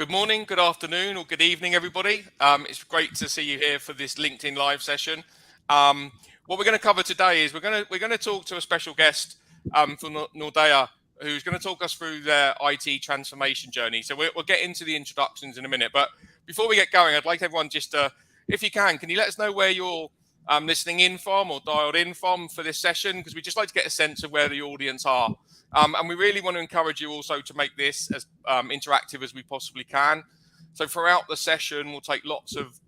Good morning, good afternoon, or good evening, everybody. It's great to see you here for this LinkedIn Live session. What we're going to cover today is we're going to talk to a special guest from Nordea, who's going to talk us through their IT transformation journey. So we'll get into the introductions in a minute. But before we get going, I'd like everyone just to, if you can you let us know where you're listening in from or dialed in from for this session? Because we just like to get a sense of where the audience are. And we really want to encourage you also to make this as interactive as we possibly can. So throughout the session, we'll take lots of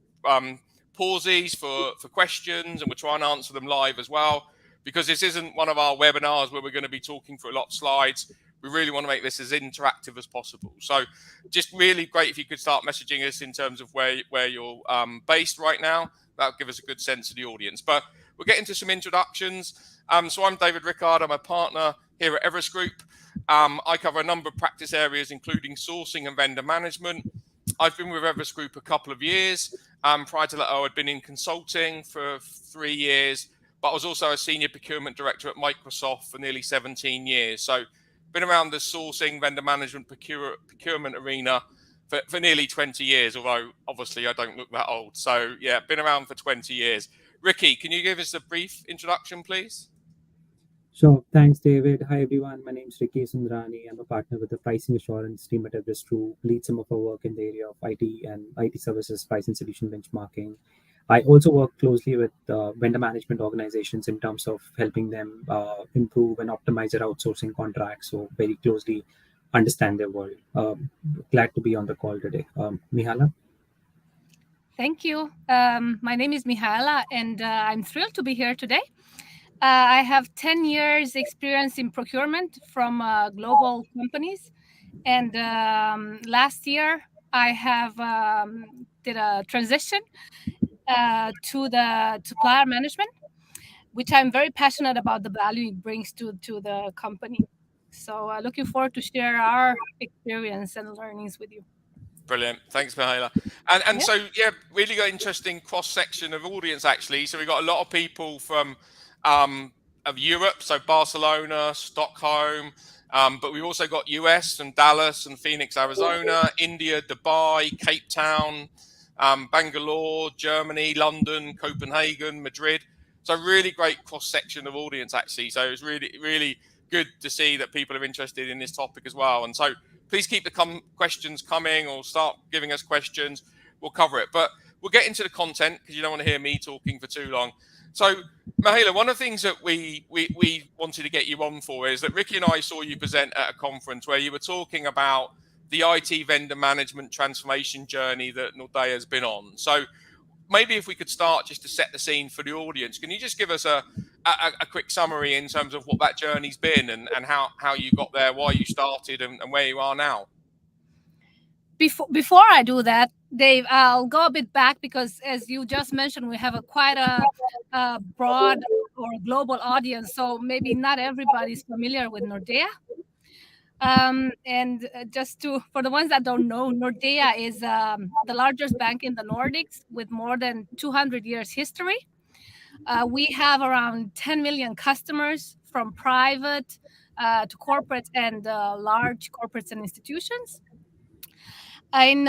pauses for questions, and we'll try and answer them live as well. Because this isn't one of our webinars where we're going to be talking for a lot of slides. We really want to make this as interactive as possible. So just really great if you could start messaging us in terms of where you're based right now. That'll give us a good sense of the audience. But we'll get into some introductions. So I'm David Rickard. I'm a partner here at Everest Group. I cover a number of practice areas, including sourcing and vendor management. I've been with Everest Group a couple of years. Prior to that, I had been in consulting for 3 years, but I was also a senior procurement director at Microsoft for nearly 17 years. So been around the sourcing, vendor management, procurement arena for nearly 20 years, although obviously I don't look that old. So yeah, been around for 20 years. Ricky, can you give us a brief introduction, please? Sure. Thanks, David. Hi, everyone. My name is Ricky Sundrani. I'm a partner with the pricing assurance team at Everest Group, lead some of our work in the area of IT and IT services, pricing solution benchmarking. I also work closely with vendor management organizations in terms of helping them improve and optimize their outsourcing contracts. So very closely understand their world. Glad to be on the call today. Mihala? Thank you. My name is Mihaela, and I'm thrilled to be here today. I have 10 years experience in procurement from global companies. And last year, I have did a transition to the supplier management, which I'm very passionate about the value it brings to the company. So looking forward to share our experience and learnings with you. Brilliant. Thanks, Mihaela. And yeah. So, yeah, really got interesting cross-section of audience, actually. So we've got a lot of people from of Europe, so Barcelona, Stockholm, but we've also got US and Dallas and Phoenix, Arizona, India, Dubai, Cape Town, Bangalore, Germany, London, Copenhagen, Madrid. So really great cross-section of audience, actually. So it's really, really good to see that people are interested in this topic as well. And so please keep the questions coming, or start giving us questions. We'll cover it. But we'll get into the content, because you don't want to hear me talking for too long. So, Mihaela, one of the things that we wanted to get you on for is that Ricky and I saw you present at a conference where you were talking about the IT vendor management transformation journey that Nordea has been on. So maybe if we could start just to set the scene for the audience, can you just give us a quick summary in terms of what that journey's been and how you got there, why you started, and where you are now? Before I do that, Dave, I'll go a bit back, because as you just mentioned, we have quite a broad or global audience. So maybe not everybody's familiar with Nordea. And just for the ones that don't know, Nordea is the largest bank in the Nordics with more than 200 years history. We have around 10 million customers, from private to corporate and large corporates and institutions. In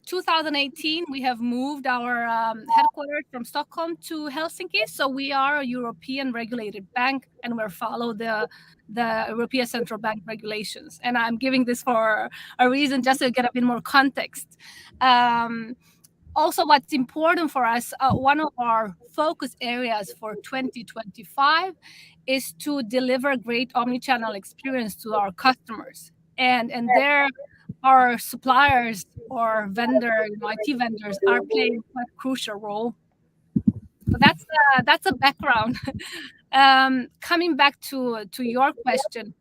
2018, we have moved our headquarters from Stockholm to Helsinki. So we are a European regulated bank, and we follow the European Central Bank regulations. And I'm giving this for a reason, just to get a bit more context. Also, what's important for us, one of our focus areas for 2025 is to deliver great omnichannel experience to our customers. And there, our suppliers or IT vendors are playing a crucial role. So that's a background. Coming back to your question,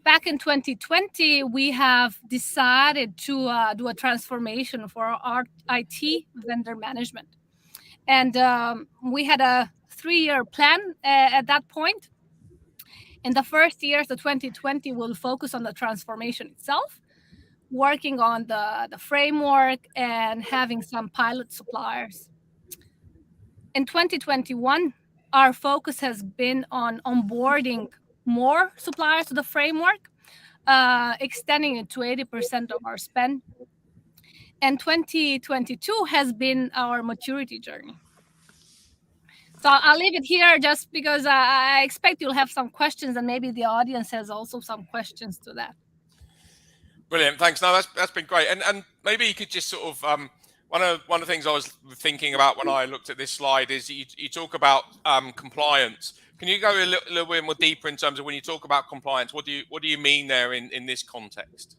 back in 2020, we have decided to do a transformation for our IT vendor management. And we had a 3-year plan at that point. In the first years of 2020, we'll focus on the transformation itself, working on the framework and having some pilot suppliers. In 2021, our focus has been on onboarding more suppliers to the framework, extending it to 80% of our spend. And 2022 has been our maturity journey. So I'll leave it here just because I expect you'll have some questions, and maybe the audience has also some questions to that. Brilliant, thanks. No, that's been great. And maybe you could just sort of one of the things I was thinking about when I looked at this slide is you talk about compliance. Can you go a little bit more deeper in terms of when you talk about compliance? What do you mean there in this context?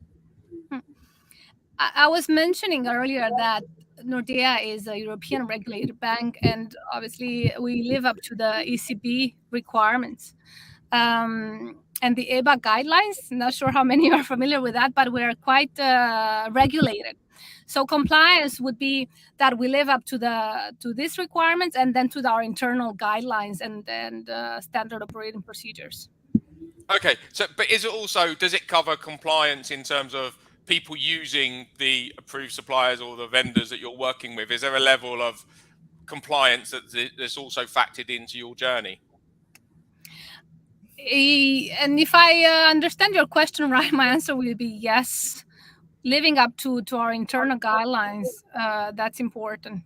I was mentioning earlier that Nordea is a European regulated bank, and obviously we live up to the ECB requirements. And the EBA guidelines, not sure how many are familiar with that, but we're quite regulated. So compliance would be that we live up to these requirements and then to our internal guidelines and standard operating procedures. Okay, so but is it also, does it cover compliance in terms of people using the approved suppliers or the vendors that you're working with? Is there a level of compliance that's also factored into your journey? And if I understand your question right, my answer will be yes. Living up to our internal guidelines, that's important.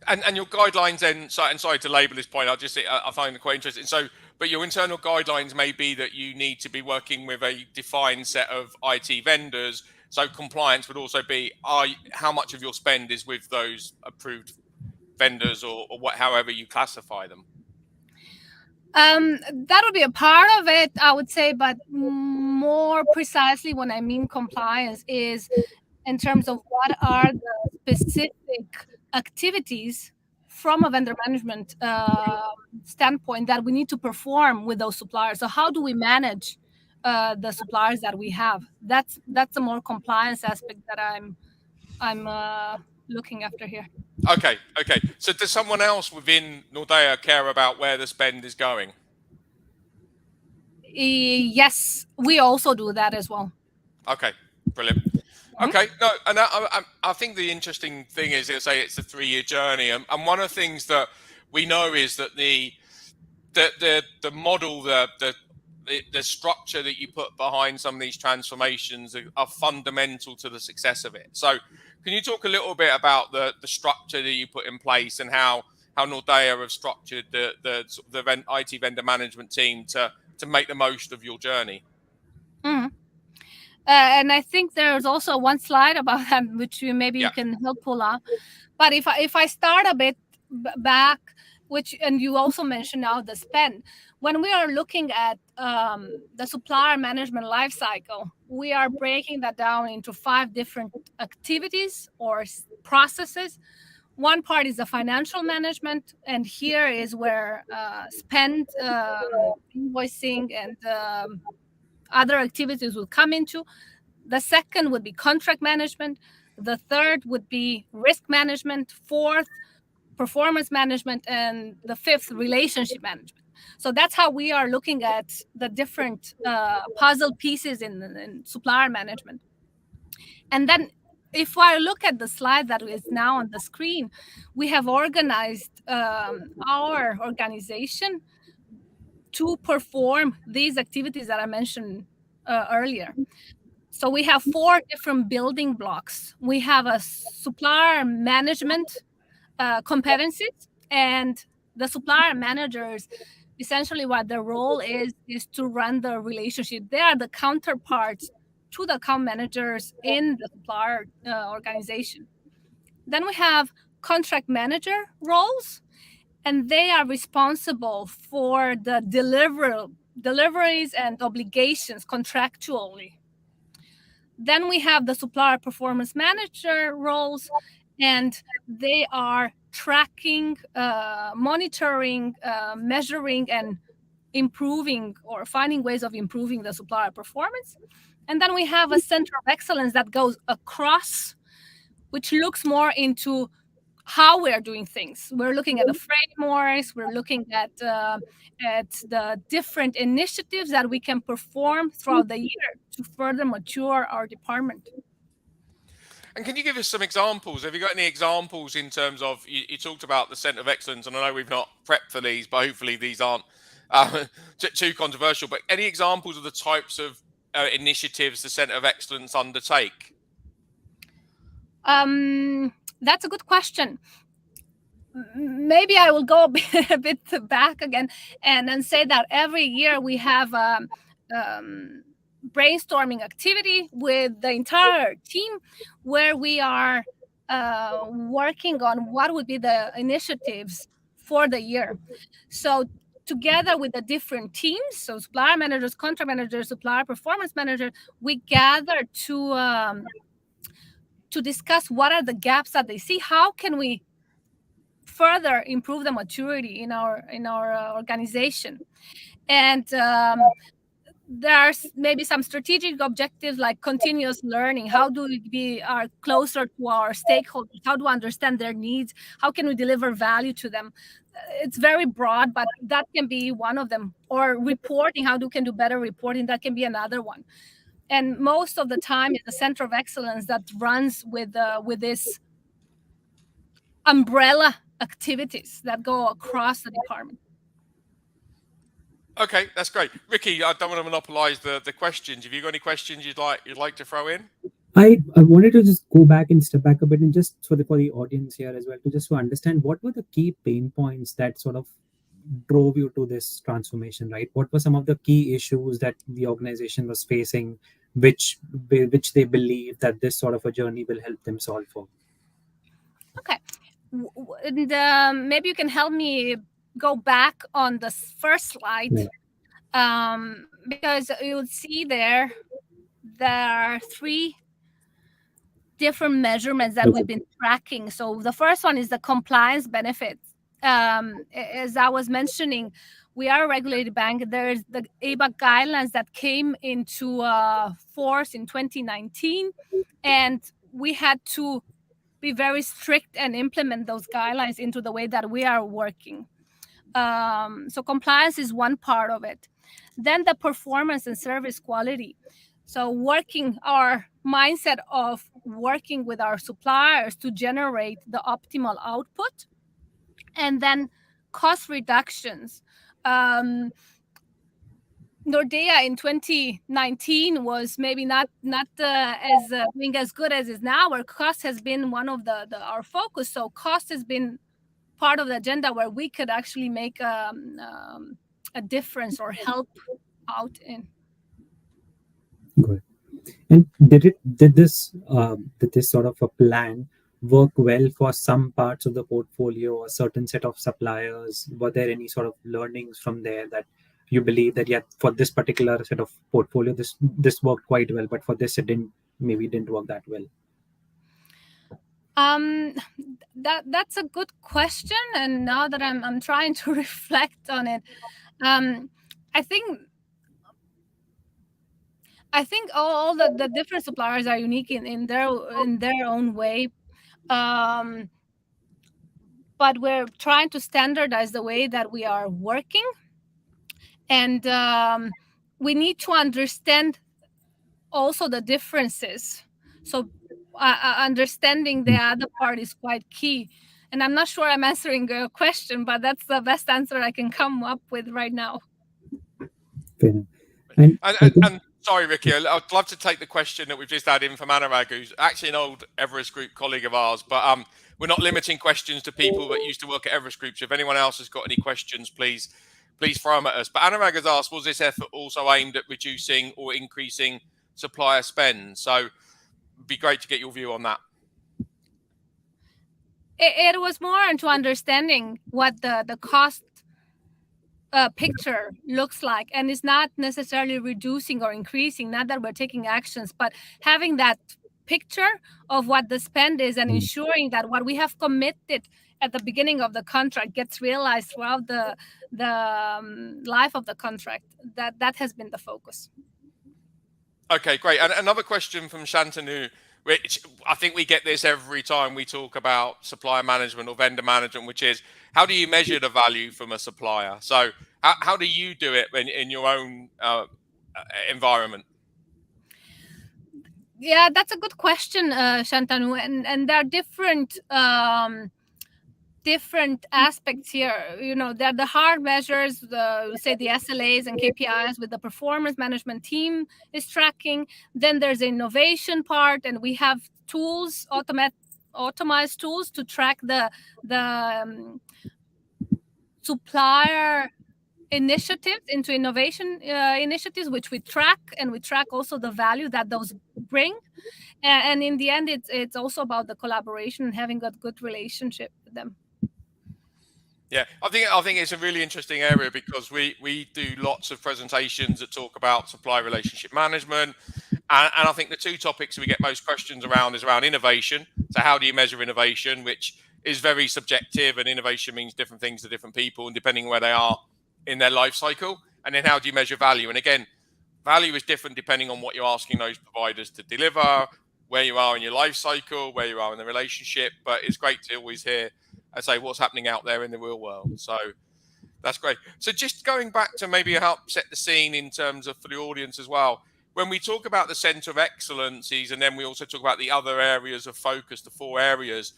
And your guidelines then, sorry to label this point, I find it quite interesting. So, but your internal guidelines may be that you need to be working with a defined set of IT vendors. So compliance would also be how much of your spend is with those approved vendors or however you classify them. That would be a part of it, I would say, but more precisely when I mean compliance is in terms of what are the specific activities from a vendor management standpoint that we need to perform with those suppliers. So how do we manage the suppliers that we have? That's a more compliance aspect that I'm looking after here. Okay. So does someone else within Nordea care about where the spend is going? Yes, we also do that as well. Okay, brilliant. Okay, no, and I think the interesting thing is, say it's a 3-year journey, and one of the things that we know is that the model, the structure that you put behind some of these transformations are fundamental to the success of it. So, can you talk a little bit about the structure that you put in place and how Nordea have structured the IT vendor management team to make the most of your journey? Mm-hmm. And I think there's also one slide about that, which you can help pull up. But if I start a bit back, and you also mentioned now the spend, when we are looking at the supplier management lifecycle, we are breaking that down into 5 different activities or processes. One part is the financial management, and here is where spend, invoicing, and other activities will come into. The second would be contract management. The third would be risk management. Fourth, performance management. And the fifth, relationship management. So that's how we are looking at the different puzzle pieces in supplier management. And then if I look at the slide that is now on the screen, we have organized our organization to perform these activities that I mentioned earlier. So we have 4 different building blocks. We have a supplier management competencies, and the supplier managers, essentially what their role is to run the relationship. They are the counterparts to the account managers in the supplier organization. Then we have contract manager roles, and they are responsible for the deliveries and obligations contractually. Then we have the supplier performance manager roles, and they are tracking, monitoring, measuring, and improving or finding ways of improving the supplier performance. And then we have a center of excellence that goes across, which looks more into how we are doing things. We're looking at the frameworks, we're looking at the different initiatives that we can perform throughout the year to further mature our department. And can you give us some examples? Have you got any examples in terms of, you talked about the Centre of Excellence, and I know we've not prepped for these, but hopefully these aren't too controversial, but any examples of the types of initiatives the Centre of Excellence undertake? That's a good question. Maybe I will go a bit back again and say that every year we have brainstorming activity with the entire team where we are working on what would be the initiatives for the year. So together with the different teams, so supplier managers, contract managers, supplier performance managers, we gather to discuss what are the gaps that they see, how can we further improve the maturity in our organization. And there's maybe some strategic objectives like continuous learning. How do we are closer to our stakeholders? How do we understand their needs? How can we deliver value to them? It's very broad, but that can be one of them. Or reporting, how do can do better reporting? That can be another one. And most of the time, it's a center of excellence that runs with this umbrella activities that go across the department. Okay, that's great. Ricky, I don't want to monopolize the questions. Have you got any questions you'd like to throw in? I wanted to just go back and step back a bit and just for the audience here as well, to understand what were the key pain points that sort of drove you to this transformation, right? What were some of the key issues that the organization was facing, which they believe that this sort of a journey will help them solve for? Okay. And, maybe you can help me go back on the first slide, because you'll see there are 3 different measurements that we've been tracking. So the first one is the compliance benefits. As I was mentioning, we are a regulated bank. There's the ABAC guidelines that came into force in 2019, and we had to be very strict and implement those guidelines into the way that we are working. So compliance is one part of it. Then the performance and service quality. So our mindset of working with our suppliers to generate the optimal output. And then cost reductions. Nordea in 2019 was maybe not as being as good as is now, where cost has been one of our focus. So cost has been part of the agenda where we could actually make a difference or help out in. Good. And did this sort of a plan work well for some parts of the portfolio, a certain set of suppliers? Were there any sort of learnings from there that you believe that for this particular set of portfolio this worked quite well, but for this it didn't work that well? That's a good question, and now that I'm trying to reflect on it, I think all the different suppliers are unique in their own way, but we're trying to standardize the way that we are working, and we need to understand also the differences. So understanding the other part is quite key. And I'm not sure I'm answering your question, but that's the best answer I can come up with right now. Fair. And sorry, Ricky, I'd love to take the question that we've just had in from Anurag, who's actually an old Everest Group colleague of ours, but we're not limiting questions to people that used to work at Everest Group. So if anyone else has got any questions, please throw them at us. But Anurag has asked, was this effort also aimed at reducing or increasing supplier spend? So it'd be great to get your view on that. It was more into understanding what the cost picture looks like, and it's not necessarily reducing or increasing, not that we're taking actions, but having that picture of what the spend is and ensuring that what we have committed at the beginning of the contract gets realized throughout the life of the contract. That has been the focus. Okay, great. And another question from Shantanu, which I think we get this every time we talk about supplier management or vendor management, which is, how do you measure the value from a supplier? So how do you do it in your own environment? Yeah, that's a good question, Shantanu. And there are different different aspects here. That the hard measures, the SLAs and KPIs with the performance management team is tracking. Then there's the innovation part, and we have tools, automized tools to track the supplier initiatives into innovation initiatives, which we track, and we track also the value that those bring. And in the end, it's also about the collaboration and having a good relationship with them. Yeah, I think it's a really interesting area, because we do lots of presentations that talk about supply relationship management, and I think the two topics we get most questions around is around innovation. So how do you measure innovation, which is very subjective, and innovation means different things to different people, and depending where they are in their life cycle. And then how do you measure value? And again, value is different depending on what you're asking those providers to deliver, where you are in your life cycle, where you are in the relationship. But it's great to always hear and say what's happening out there in the real world. So that's great. So just going back to maybe help set the scene in terms of for the audience as well. When we talk about the center of excellencies, and then we also talk about the other areas of focus, the 4 areas,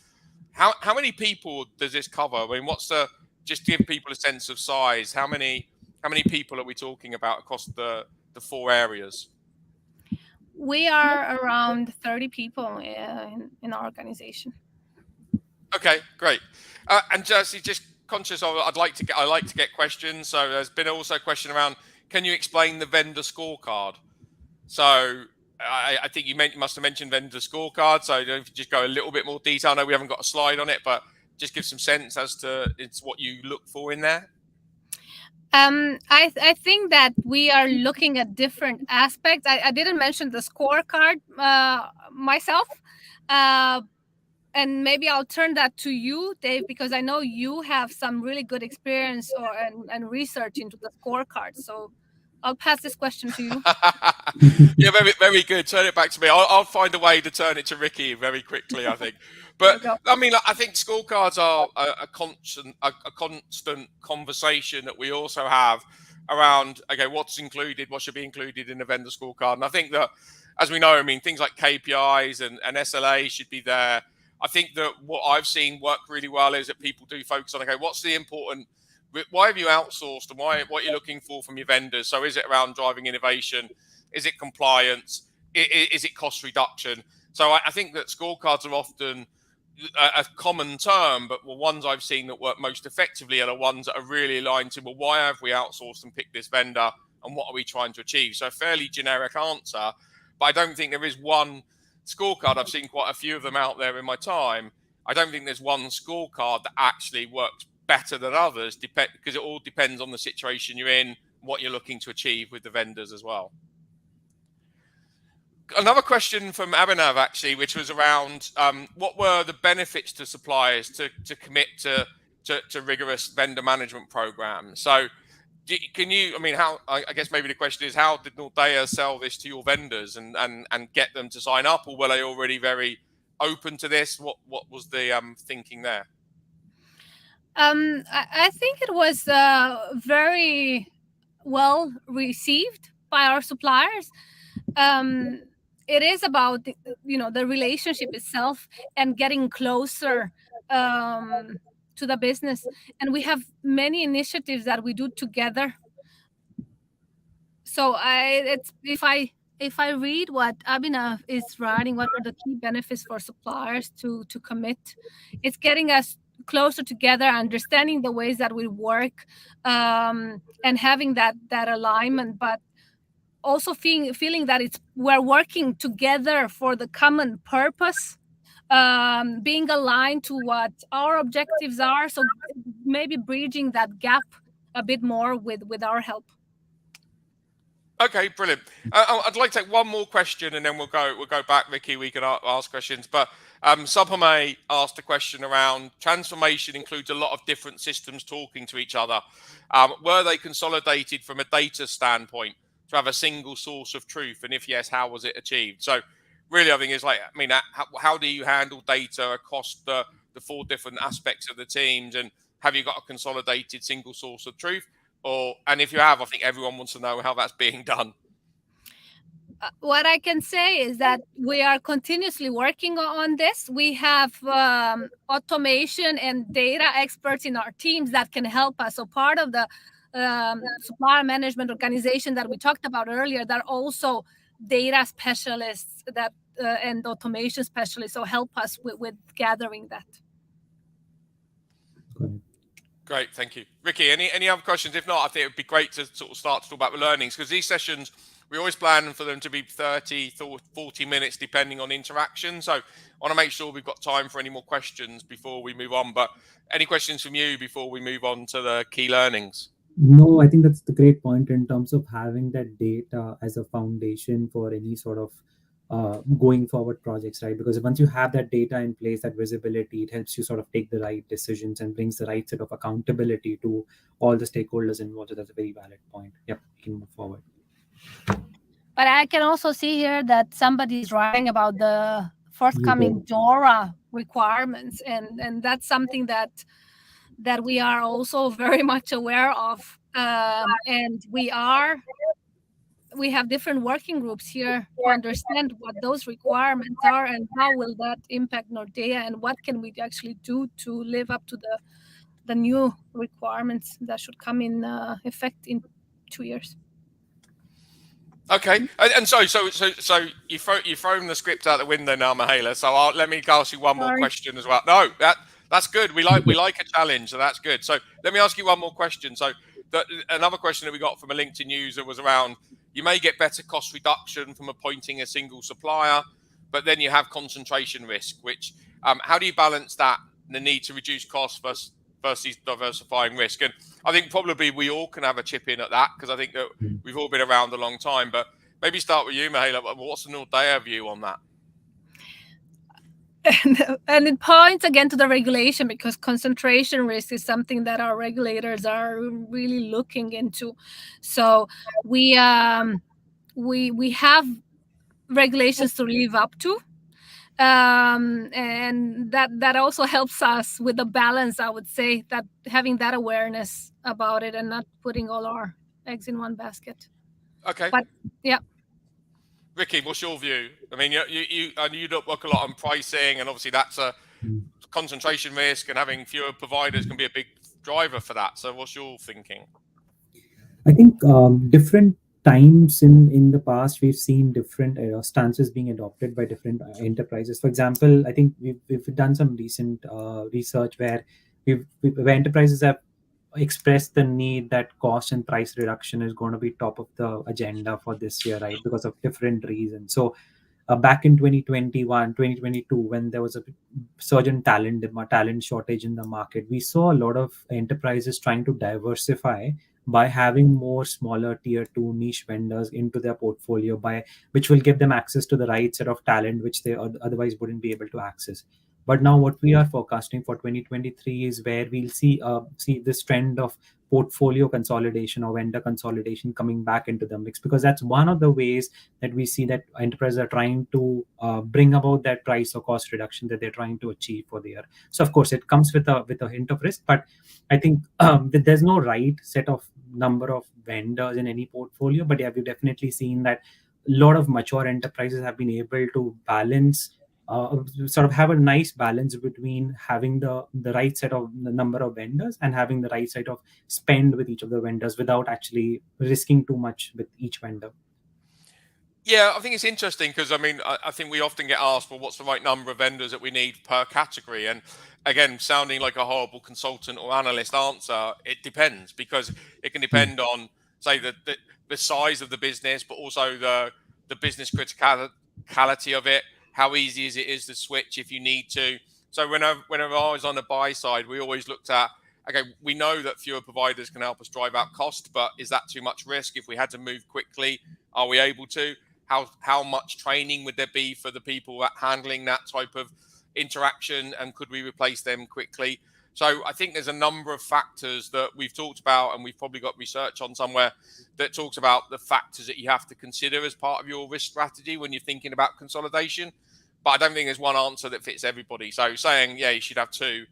how many people does this cover? I mean, just to give people a sense of size, how many people are we talking about across the 4 areas? We are around 30 people in our organization. Okay, great. And Jersey, just conscious of, I like to get questions. So there's been also a question around, can you explain the vendor scorecard? So I think you must have mentioned vendor scorecard. So if you just go a little bit more detail. I know we haven't got a slide on it, but just give some sense as to it's what you look for in there. I think that we are looking at different aspects. I didn't mention the scorecard myself. And maybe I'll turn that to you, Dave, because I know you have some really good experience and research into the scorecard. So I'll pass this question to you. Yeah, very, very good. Turn it back to me. I'll find a way to turn it to Ricky very quickly, I think. But I mean, I think scorecards are a constant conversation that we also have around, okay, what's included, what should be included in a vendor scorecard. And I think that, as we know, I mean, things like KPIs and SLA should be there. I think that what I've seen work really well is that people do focus on, okay, what's the important, why have you outsourced, and what you're looking for from your vendors? So is it around driving innovation? Is it compliance? Is it cost reduction? So I think that scorecards are often a common term, but the ones I've seen that work most effectively are the ones that are really aligned to, well, why have we outsourced and picked this vendor, and what are we trying to achieve? So a fairly generic answer, but I don't think there is one scorecard. I've seen quite a few of them out there in my time. I don't think there's one scorecard that actually works better than others, because it all depends on the situation you're in, what you're looking to achieve with the vendors as well. Another question from Abhinav, actually, which was around what were the benefits to suppliers to commit to rigorous vendor management programs? So can you, I mean, I guess maybe the question is, how did Nordea sell this to your vendors and get them to sign up, or were they already very open to this? What was the thinking there? I think it was very well received by our suppliers. It is about the relationship itself and getting closer to the business, and we have many initiatives that we do together. So if I read what Abhinav is writing, what are the key benefits for suppliers to commit? It's getting us closer together, understanding the ways that we work, and having that alignment, but also feeling that we're working together for the common purpose, being aligned to what our objectives are. So maybe bridging that gap a bit more with our help. Okay, brilliant. I'd like to take one more question, and then we'll go back, Ricky. We can ask questions. But Subhame asked a question around transformation includes a lot of different systems talking to each other. Were they consolidated from a data standpoint to have a single source of truth? And if yes, how was it achieved? So really, I think it's like, I mean, how do you handle data across the 4 different aspects of the teams? And have you got a consolidated single source of truth? And if you have, I think everyone wants to know how that's being done. what I can say is that we are continuously working on this. We have automation and data experts in our teams that can help us. So part of the supplier management organization that we talked about earlier, that are also data specialists that and automation specialists, so help us with gathering that. Great, thank you. Ricky, any other questions? If not, I think it would be great to sort of start to talk about the learnings, because these sessions, we always plan for them to be 30, 40 minutes, depending on interaction. So I want to make sure we've got time for any more questions before we move on. But any questions from you before we move on to the key learnings? No, I think that's the great point in terms of having that data as a foundation for any sort of going forward projects, right? Because once you have that data in place, that visibility, it helps you sort of take the right decisions and brings the right set of accountability to all the stakeholders involved. So that's a very valid point. Yep, we can move forward. But I can also see here that somebody's writing about the forthcoming DORA requirements, and that's something that we are also very much aware of, and we have different working groups here to understand what those requirements are and how will that impact Nordea, and what can we actually do to live up to the new requirements that should come in effect in 2 years. Okay, and so you've thrown the script out the window now, Mihaela. So let me ask you one more question as well. No, that's good. We like a challenge, so that's good. So let me ask you one more question. So another question that we got from a LinkedIn user was around, you may get better cost reduction from appointing a single supplier, but then you have concentration risk. Which how do you balance that, the need to reduce costs versus diversifying risk? And I think probably we all can have a chip in at that, because I think that we've all been around a long time. But maybe start with you, Mihaela. What's the Nordea view on that? And it points again to the regulation, because concentration risk is something that our regulators are really looking into. So we have regulations to live up to. And that also helps us with the balance, I would say, that having that awareness about it and not putting all our eggs in one basket. Okay. But yeah. Ricky, what's your view? I mean, you don't work a lot on pricing, and obviously that's a concentration risk, and having fewer providers can be a big driver for that. So what's your thinking? I think different times in the past, we've seen different stances being adopted by different enterprises. For example, I think we've done some recent research where where enterprises have expressed the need that cost and price reduction is going to be top of the agenda for this year, right? Because of different reasons. So back in 2021, 2022, when there was a surge in talent shortage in the market, we saw a lot of enterprises trying to diversify by having more smaller tier 2 niche vendors into their portfolio, which will give them access to the right set of talent which they otherwise wouldn't be able to access. But now what we are forecasting for 2023 is where we'll see this trend of portfolio consolidation or vendor consolidation coming back into the mix, because that's one of the ways that we see that enterprises are trying to bring about that price or cost reduction that they're trying to achieve for the year. So of course it comes with a hint of risk, but I think that there's no right set of number of vendors in any portfolio. But yeah, we've definitely seen that a lot of mature enterprises have been able to balance, sort of have a nice balance between having the right set of the number of vendors and having the right set of spend with each of the vendors without actually risking too much with each vendor. Yeah, I think it's interesting, because I mean, I think we often get asked, well, what's the right number of vendors that we need per category? And again, sounding like a horrible consultant or analyst answer, it depends, because it can depend on, say, the size of the business, but also the business criticality of it. How easy is it to switch if you need to? So whenever I was on the buy side, we always looked at, okay, we know that fewer providers can help us drive out cost, but is that too much risk? If we had to move quickly, are we able to? How much training would there be for the people handling that type of interaction, and could we replace them quickly? So I think there's a number of factors that we've talked about, and we've probably got research on somewhere that talks about the factors that you have to consider as part of your risk strategy when you're thinking about consolidation. But I don't think there's one answer that fits everybody. So saying, yeah, you should have two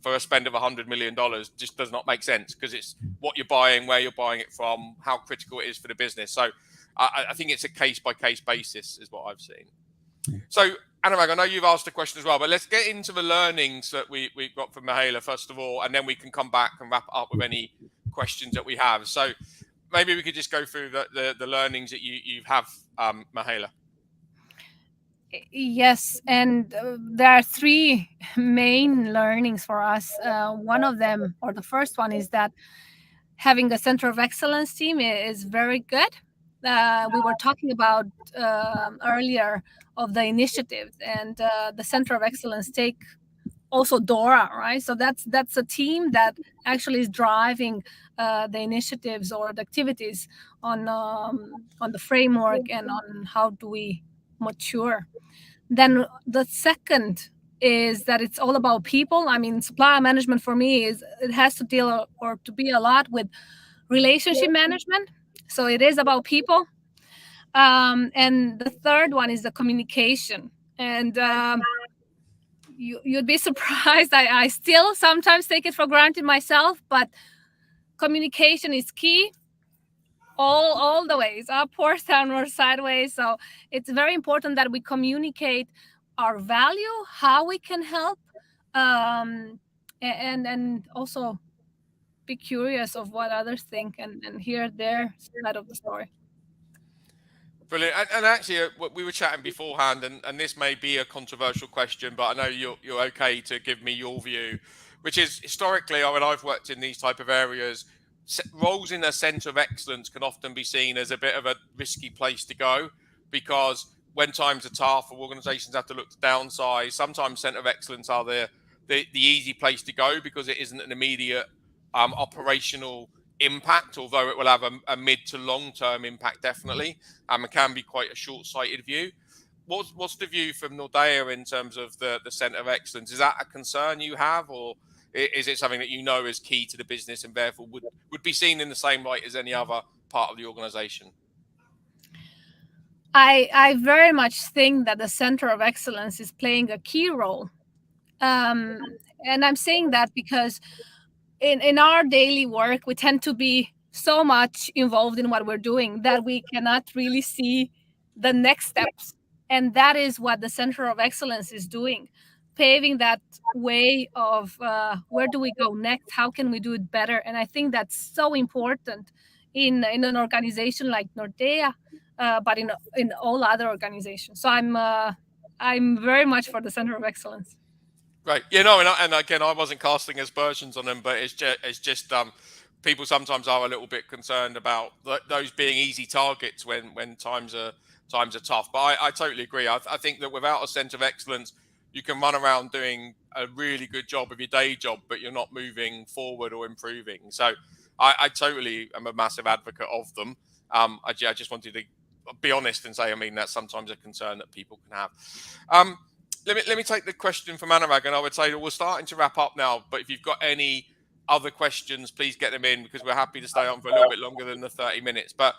for a spend of $100 million just does not make sense, because it's what you're buying, where you're buying it from, how critical it is for the business. So I think it's a case-by-case basis is what I've seen. So, Anurag, I know you've asked a question as well, but let's get into the learnings that we've got from Mihaela first of all, and then we can come back and wrap up with any questions that we have. So maybe we could just go through the learnings that you have, Mihaela. Yes, and there are three main learnings for us. One of them, or the first one, is that having a center of excellence team is very good. We were talking about earlier of the initiatives, and the center of excellence take also Dora, right? So that's a team that actually is driving the initiatives or the activities on the framework and on how do we mature. Then the second is that it's all about people. I mean, supplier management for me it has to deal or to be a lot with relationship management. So it is about people. And the third one is the communication. And you'd be surprised. I still sometimes take it for granted myself, but communication is key. All the ways, upwards, downwards, sideways. So it's very important that we communicate our value, how we can help, and also be curious of what others think and hear their side of the story. Brilliant. And actually, we were chatting beforehand, and this may be a controversial question, but I know you're okay to give me your view, which is historically, when I've worked in these type of areas, roles in a centre of excellence can often be seen as a bit of a risky place to go, because when times are tough or organisations have to look to downsize, sometimes centre of excellence are the easy place to go because it isn't an immediate operational impact, although it will have a mid to long term impact definitely. It can be quite a short-sighted view. What's the view from Nordea in terms of the centre of excellence? Is that a concern you have, or is it something that you know is key to the business and therefore would be seen in the same light as any other part of the organisation? I very much think that the center of excellence is playing a key role. And I'm saying that because in our daily work, we tend to be so much involved in what we're doing that we cannot really see the next steps. And that is what the center of excellence is doing, paving that way of where do we go next? How can we do it better? And I think that's so important in an organization like Nordea, but in all other organizations. So I'm very much for the center of excellence. Right. Yeah, no, and again, I wasn't casting aspersions on them, but it's just people sometimes are a little bit concerned about those being easy targets when times are tough. But I totally agree. I think that without a sense of excellence, you can run around doing a really good job of your day job, but you're not moving forward or improving. So I totally am a massive advocate of them. I just wanted to be honest and say, I mean, that's sometimes a concern that people can have. Let me take the question from Anurag, and I would say that we're starting to wrap up now. But if you've got any other questions, please get them in, because we're happy to stay on for a little bit longer than the 30 minutes. But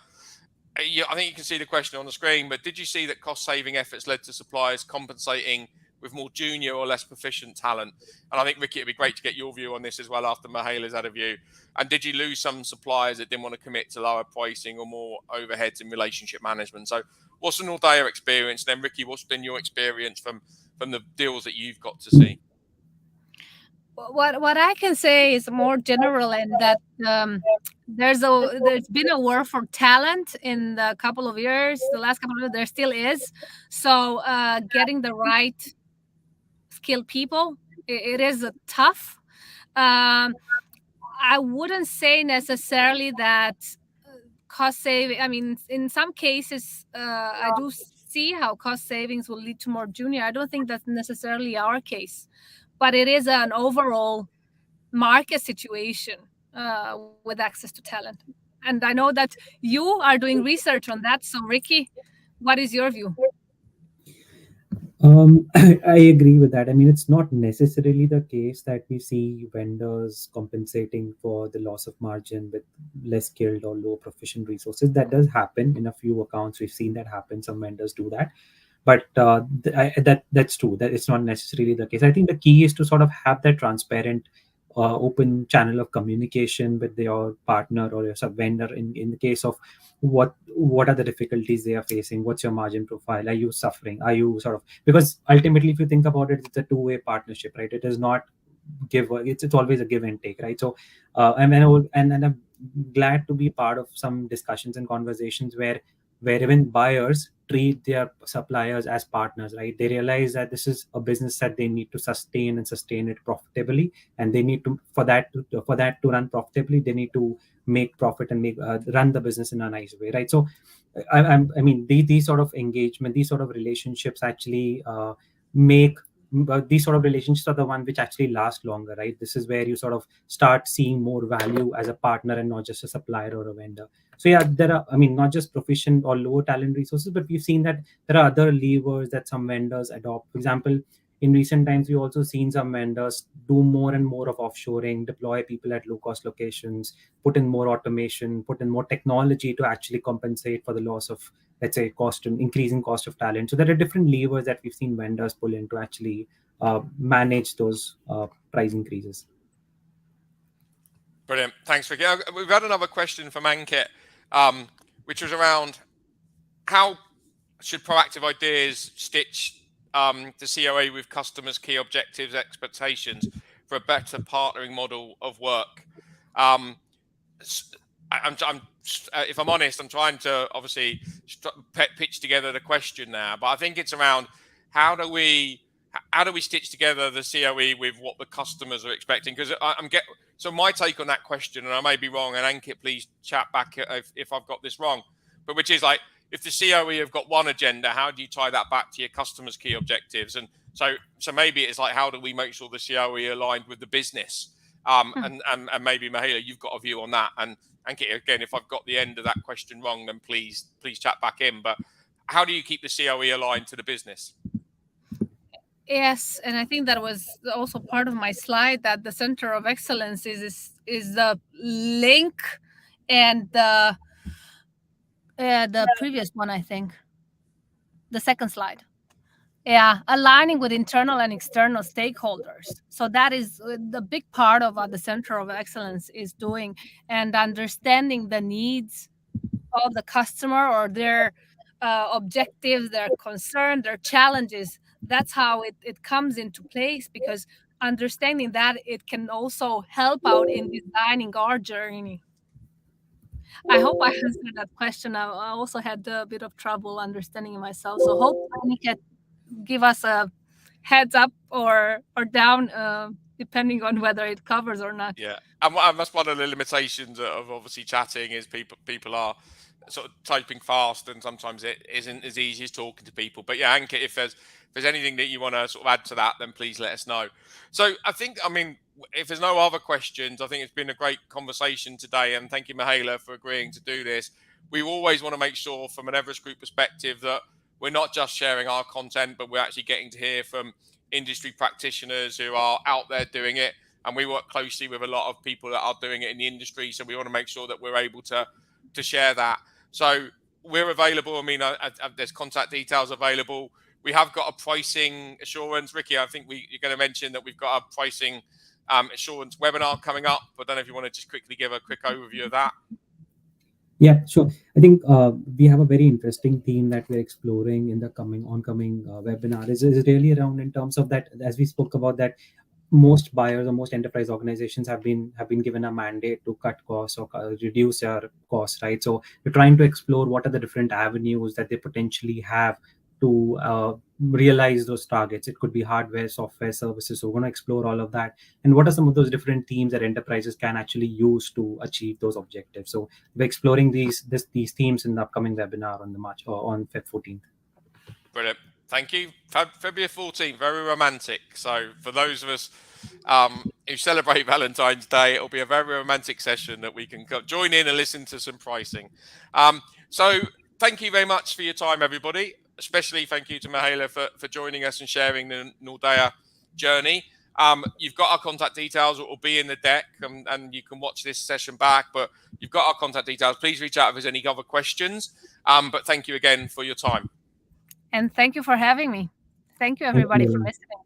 I think you can see the question on the screen. But did you see that cost-saving efforts led to suppliers compensating with more junior or less proficient talent? And I think, Ricky, it'd be great to get your view on this as well after Mihaela's had a view. And did you lose some suppliers that didn't want to commit to lower pricing or more overheads in relationship management? So what's the Nordea experience? And then, Ricky, what's been your experience from the deals that you've got to see? What I can say is more general, in that there's been a war for talent in the couple of years. The last couple of years, there still is. So getting the right skilled people, it is tough. I wouldn't say necessarily that cost saving. I mean, in some cases, I do see how cost savings will lead to more junior. I don't think that's necessarily our case, but it is an overall market situation with access to talent. And I know that you are doing research on that. So, Ricky, what is your view? I agree with that. I mean, it's not necessarily the case that we see vendors compensating for the loss of margin with less skilled or low proficient resources. That does happen in a few accounts. We've seen that happen. Some vendors do that. But that's true. That it's not necessarily the case. I think the key is to sort of have that transparent open channel of communication with your partner or your sub vendor in the case of what are the difficulties they are facing, what's your margin profile, are you suffering, are you sort of, because ultimately if you think about it, it's a two-way partnership, right? It is not it's always a give and take, right? So and I'm glad to be part of some discussions and conversations where even buyers treat their suppliers as partners, right? They realize that this is a business that they need to sustain it profitably, and they need to for that to run profitably, they need to make profit and make run the business in a nice way, right? So I mean these sort of engagement, these sort of relationships actually make these sort of relationships are the one which actually last longer, right? This is where you sort of start seeing more value as a partner and not just a supplier or a vendor. So yeah, there are, I mean, not just proficient or low talent resources, but we've seen that there are other levers that some vendors adopt. For example, in recent times, we've also seen some vendors do more and more of offshoring, deploy people at low cost locations, put in more automation, put in more technology to actually compensate for the loss of, let's say, cost and increasing cost of talent. So there are different levers that we've seen vendors pull in to actually manage those price increases. Brilliant. Thanks, Ricky. We've had another question from Ankit, which was around how should proactive ideas stitch the COA with customers' key objectives, expectations for a better partnering model of work. If I'm honest, I'm trying to obviously pitch together the question now, but I think it's around how do we stitch together the COE with what the customers are expecting? Because so my take on that question, and I may be wrong, and Ankit, please chat back if I've got this wrong, but which is like, if the COE have got one agenda, how do you tie that back to your customers' key objectives? And so maybe it's like, how do we make sure the COE are aligned with the business? And maybe Mahela, you've got a view on that. And Ankit, again, if I've got the end of that question wrong, then please chat back in. But how do you keep the COE aligned to the business? Yes, and I think that was also part of my slide, that the center of excellence is the link, and the previous one, I think, the second slide. Yeah, aligning with internal and external stakeholders. So that is the big part of what the center of excellence is doing, and understanding the needs of the customer, or their objectives, their concern, their challenges. That's how it comes into place, because understanding that, it can also help out in designing our journey. I hope I answered that question. I also had a bit of trouble understanding myself. So hope I can give us a heads up or down, depending on whether it covers or not. Yeah, and that's one of the limitations of obviously chatting, is people are sort of typing fast, and sometimes it isn't as easy as talking to people. But yeah, Ankit, if there's anything that you want to sort of add to that, then please let us know. So I mean, if there's no other questions, I think it's been a great conversation today, and thank you, Mahela, for agreeing to do this. We always want to make sure, from an Everest Group perspective, that we're not just sharing our content, but we're actually getting to hear from industry practitioners who are out there doing it. And we work closely with a lot of people that are doing it in the industry. So we want to make sure that we're able to share that. So we're available. I mean, there's contact details available. We have got a pricing assurance. Ricky, I think you're going to mention that we've got a pricing assurance webinar coming up. I don't know if you want to just quickly give a quick overview of that. Yeah, sure. I think we have a very interesting theme that we're exploring in the oncoming webinar. Is really around, in terms of that, as we spoke about, that most buyers or most enterprise organizations have been given a mandate to cut costs or reduce their costs, right? So we're trying to explore what are the different avenues that they potentially have to realize those targets. It could be hardware, software, services. So we're going to explore all of that, and what are some of those different themes that enterprises can actually use to achieve those objectives. So we're exploring these themes in the upcoming webinar on on Feb 14th. Brilliant. Thank you. February 14th, very romantic. So for those of us who celebrate Valentine's Day, it'll be a very romantic session that we can join in and listen to some pricing. So thank you very much for your time, everybody. Especially thank you to Mahela for joining us and sharing the Nordea journey. You've got our contact details. It will be in the deck, and you can watch this session back. But you've got our contact details. Please reach out if there's any other questions. But thank you again for your time. And thank you for having me. Thank you, everybody, for listening.